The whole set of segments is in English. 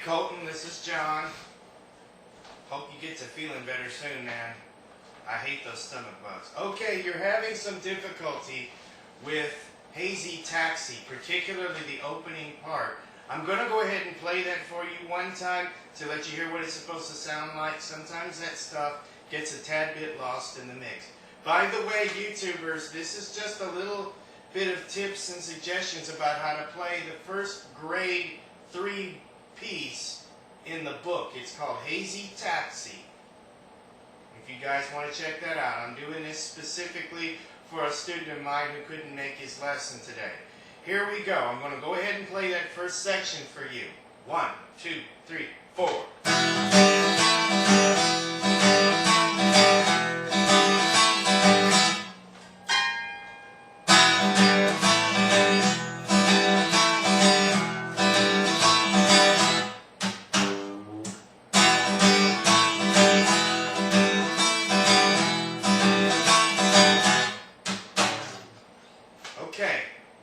Colton, this is John. Hope you get to feeling better soon, man. I hate those stomach bugs. Okay, you're having some difficulty with Hazi Taxi, particularly the opening part. I'm going to go ahead and play that for you one time to let you hear what it's supposed to sound like. Sometimes that stuff gets a tad bit lost in the mix. By the way, YouTubers, this is just a little bit of tips and suggestions about how to play the first grade 3 piece in the book. It's called Hazi Taxi. If you guys want to check that out, I'm doing this specifically for a student of mine who couldn't make his lesson today. Here we go. I'm going to go ahead and play that first section for you. 1, 2, 3, 4. Okay,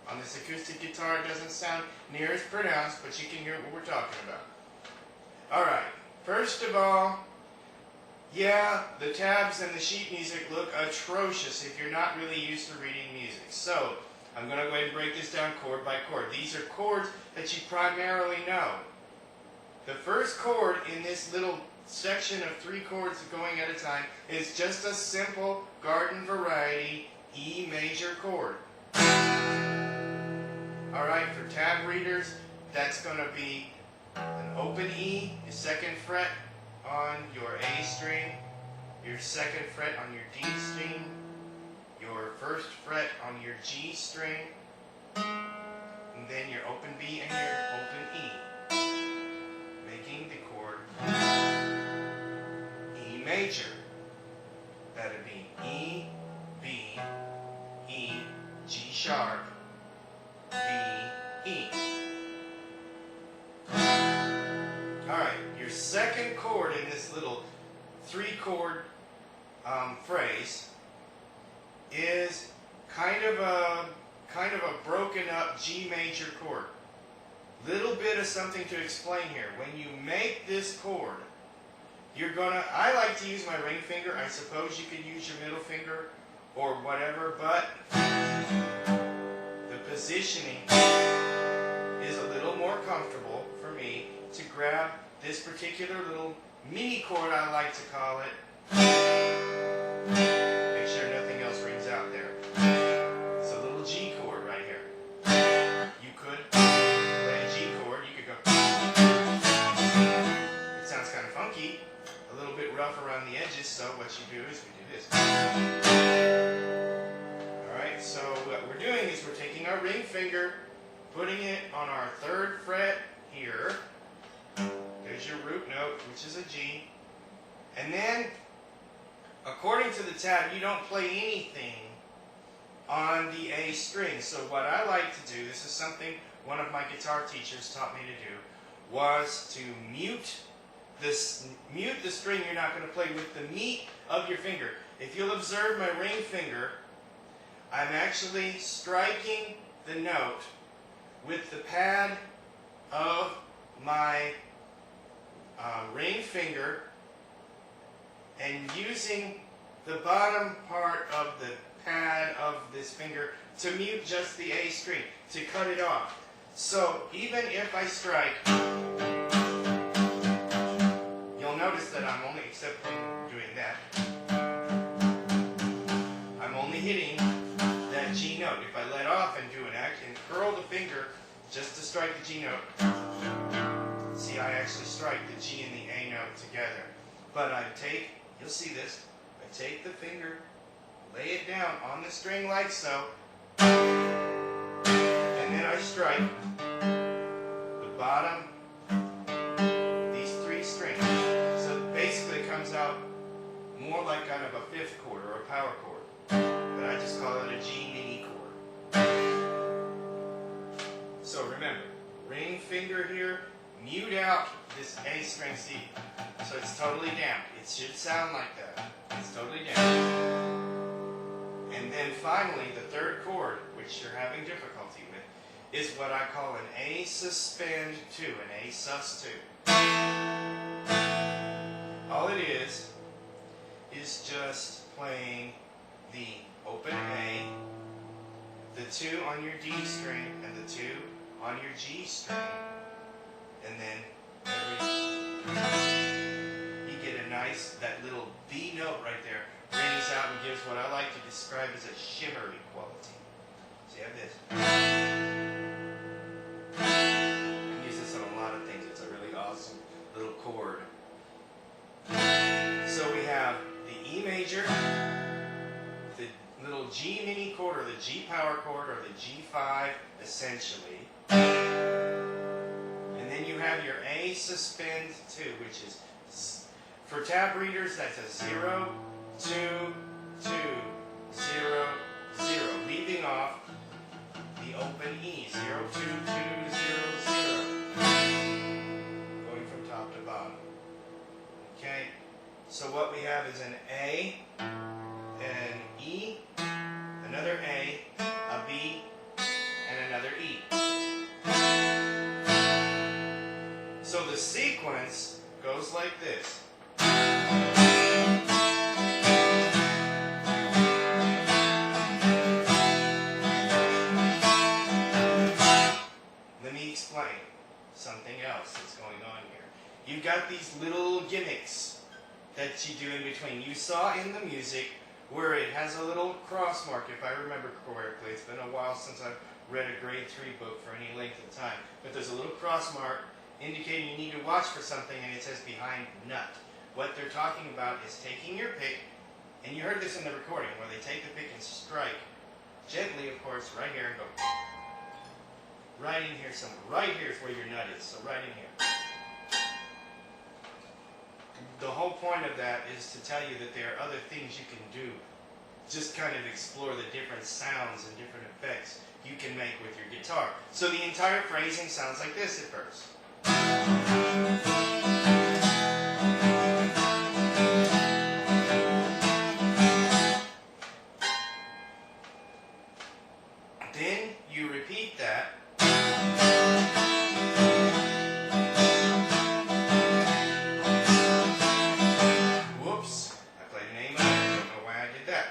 on this acoustic guitar it doesn't sound near as pronounced, but you can hear what we're talking about. Alright, first of all, yeah, the tabs and the sheet music look atrocious if you're not really used to reading music. So, I'm going to go ahead and break this down chord by chord. These are chords that you primarily know. The first chord in this little section of 3 chords going at a time is just a simple garden variety E major chord. Alright, for tab readers, that's going to be an open E, your 2nd fret on your A string, your 2nd fret on your D string, your 1st fret on your G string, and then your open B and your open E, making the chord E major. That would be E, B, E, G sharp, B, E. Alright, your 2nd chord in this little 3-chord phrase is kind of a broken up G major chord. Little bit of something to explain here. When you make this chord, you're gonna, I like to use my ring finger. I suppose you could use your middle finger or whatever, but the positioning is a little more comfortable for me to grab this particular little mini chord, I like to call it. Make sure nothing else rings out there. It's a little G chord right here. You could play a G chord, you could go. It sounds kind of funky, a little bit rough around the edges, so what you do is we do this. Alright, so what we're doing is we're taking our ring finger, putting it on our 3rd fret here. There's your root note, which is a G. And then, according to the tab, you don't play anything on the A string. So what I like to do, this is something one of my guitar teachers taught me to do, was to mute the string you're not going to play with the meat of your finger. If you'll observe my ring finger, I'm actually striking the note with the pad of my ring finger and using the bottom part of the pad of this finger to mute just the A string, to cut it off. So even if I strike, you'll notice that I'm only, except when doing that, I'm only hitting that G note. If I let off and do an act and curl the finger just to strike the G note, see, I actually strike the G and the A note together. But I take, you'll see this, I take the finger, lay it down on the string like so, and then I strike the bottom, these 3 strings. So basically it comes out more like kind of a 5th chord or a power chord. But I just call it a G mini chord. So remember, ring finger here, mute out this A string C. So it's totally down. It should sound like that. It's totally down. And then finally, the 3rd chord, which you're having difficulty with, is what I call an A suspend 2, an A sus 2. All it is just playing the open A, the 2 on your D string, and the 2 on your G string, and then you get a nice, that little B note right there rings out and gives what I like to describe as a shimmery quality. So you have this. I can use this on a lot of things. It's a really awesome little chord. So we have the E major, the little G mini chord, or the G power chord, or the G5 essentially. And then you have your A suspend 2, which is, for tab readers, that's a 0, 2, 2, 0, 0, leaving off the open E, 0, 2, 2, 0, 0, going from top to bottom. Okay, so what we have is an A, an E, another A, a B, and another E. So the sequence goes like this. Let me explain something else that's going on here. You've got these little gimmicks that you do in between. You saw in the music where it has a little cross mark, if I remember correctly. It's been a while since I've read a grade 3 book for any length of time. But there's a little cross mark indicating you need to watch for something, and it says behind nut. What they're talking about is taking your pick, and you heard this in the recording, where they take the pick and strike gently, of course, right here, and go right in here somewhere. Right here is where your nut is, so right in here. The whole point of that is to tell you that there are other things you can do. Just kind of explore the different sounds and different effects you can make with your guitar. So the entire phrasing sounds like this at first. Then you repeat that. Whoops, I played an A minor. I don't know why I did that.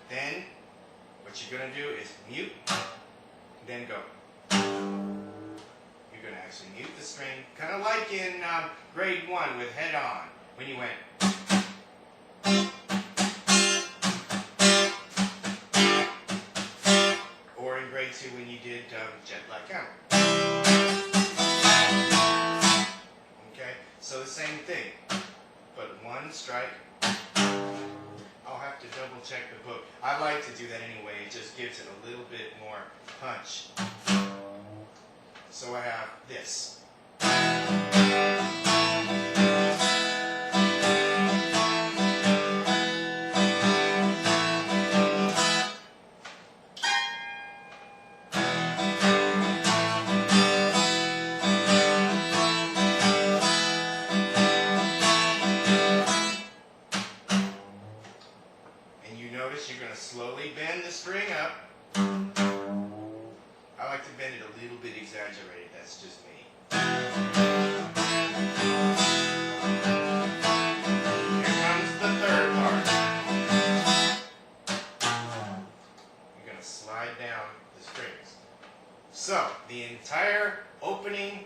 Then what you're going to do is mute, then go. You're going to actually mute the string, kind of like in grade 1 with Head On, when you went. Or in grade 2 when you did Jet Black Camel. Okay, so the same thing, but one strike. I'll have to double check the book. I like to do that anyway. It just gives it a little bit more punch. So I have this. Notice you're going to slowly bend the string up. I like to bend it a little bit exaggerated, that's just me. Here comes the third part. You're going to slide down the strings. So, the entire opening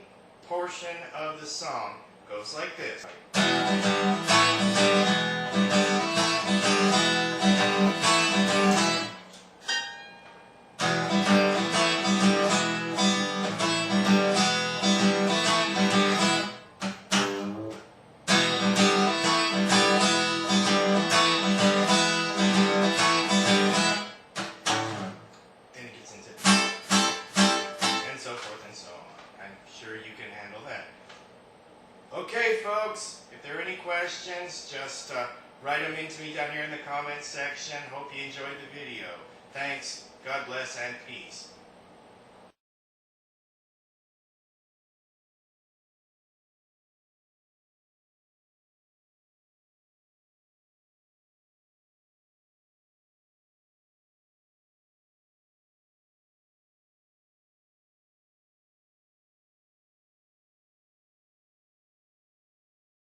portion of the song goes like this. Okay, folks, if there are any questions, just write them into me down here in the comments section. Hope you enjoyed the video. Thanks, God bless, and peace.